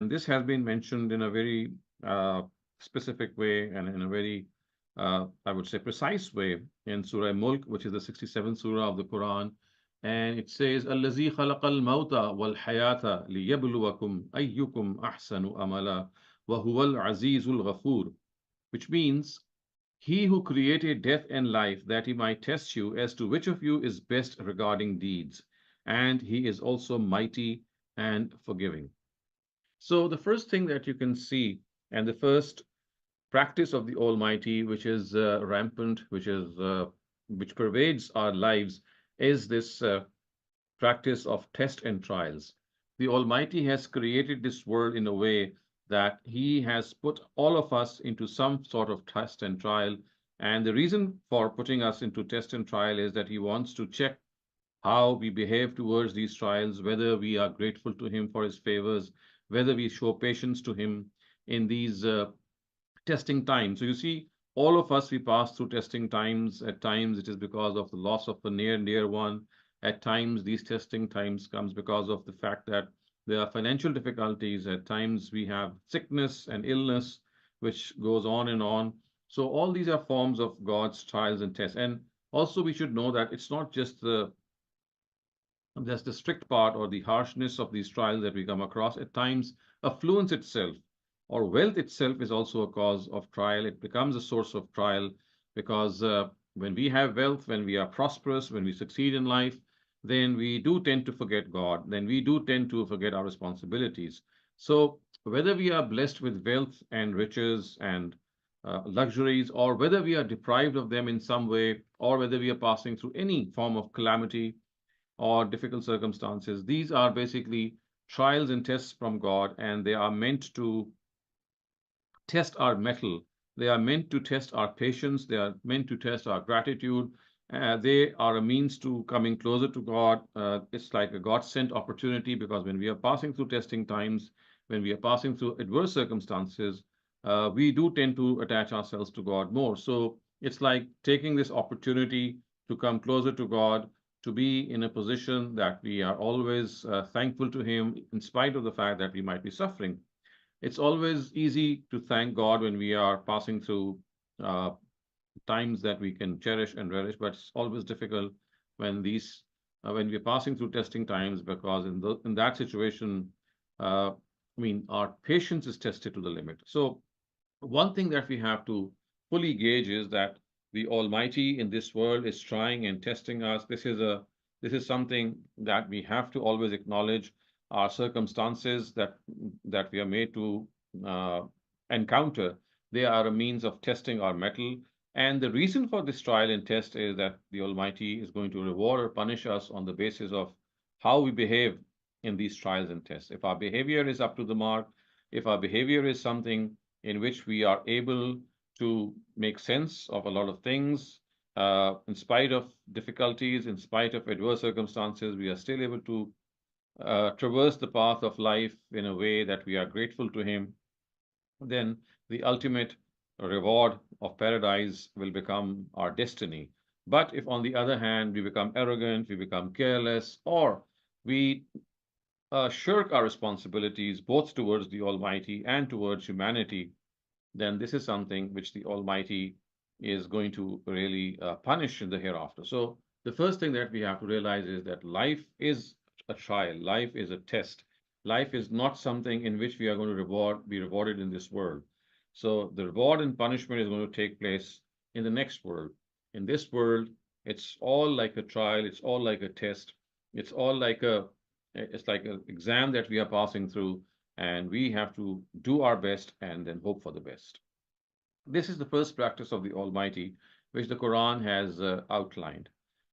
this has been mentioned in a very specific way and in a very, I would say, precise way in Surah Mulk, which is the 67th Surah of the Quran. And it says, الَّذِي خَلَقَ الْمَوْتَ وَالْحَيَاةَ لِيَبْلُوَكُمْ أَيُّكُمْ أَحْسَنُ أَمَلًا وَهُوَ الْعَزِيزُ الْغَفُورُ, which means he who created death and life that he might test you as to which of you is best regarding deeds. And he is also mighty and forgiving. So the first thing that you can see, and the first practice of the Almighty, which is rampant, which pervades our lives, is this practice of test and trials. The Almighty has created this world in a way that He has put all of us into some sort of test and trial. And the reason for putting us into test and trial is that He wants to check how we behave towards these trials, whether we are grateful to Him for His favors, whether we show patience to Him in these testing times. So you see, all of us, we pass through testing times. At times, it is because of the loss of a near and dear one. At times, these testing times comes because of the fact that there are financial difficulties. At times, we have sickness and illness, which goes on and on. So all these are forms of God's trials and tests. And also, we should know that it's not just the strict part or the harshness of these trials that we come across. At times, affluence itself or wealth itself is also a cause of trial. It becomes a source of trial because when we have wealth, when we are prosperous, when we succeed in life, then we do tend to forget God. Then we do tend to forget our responsibilities. So whether we are blessed with wealth and riches and luxuries, or whether we are deprived of them in some way, or whether we are passing through any form of calamity, or difficult circumstances. These are basically trials and tests from God, and they are meant to test our mettle. They are meant to test our patience. They are meant to test our gratitude. They are a means to coming closer to God. It's like a God sent opportunity because when we are passing through testing times, when we are passing through adverse circumstances, we do tend to attach ourselves to God more. So it's like taking this opportunity to come closer to God, to be in a position that we are always thankful to Him in spite of the fact that we might be suffering. It's always easy to thank God when we are passing through uh, times that we can cherish and relish, but it's always difficult when when we're passing through testing times because in that situation, our patience is tested to the limit. So one thing that we have to fully gauge is that the Almighty in this world is trying and testing us. This is something that we have to always acknowledge. Our circumstances that we are made to uh, encounter, they are a means of testing our mettle. And the reason for this trial and test is that the Almighty is going to reward or punish us on the basis of how we behave in these trials and tests. If our behavior is up to the mark, if our behavior is something in which we are able to make sense of a lot of things, in spite of difficulties, in spite of adverse circumstances, we are still able to traverse the path of life in a way that we are grateful to Him, then the ultimate reward of paradise will become our destiny. But if, on the other hand, we become arrogant, we become careless, or we shirk our responsibilities both towards the Almighty and towards humanity, then this is something which the Almighty is going to really punish in the hereafter. So, the first thing that we have to realize is that life is a trial, life is a test. Life is not something in which we are going to be rewarded in this world. So, the reward and punishment is going to take place in the next world. In this world, it's all like a trial, it's all like a test, it's all like it's like an exam that we are passing through, and we have to do our best and then hope for the best. This is the first practice of the Almighty, which the Quran has outlined.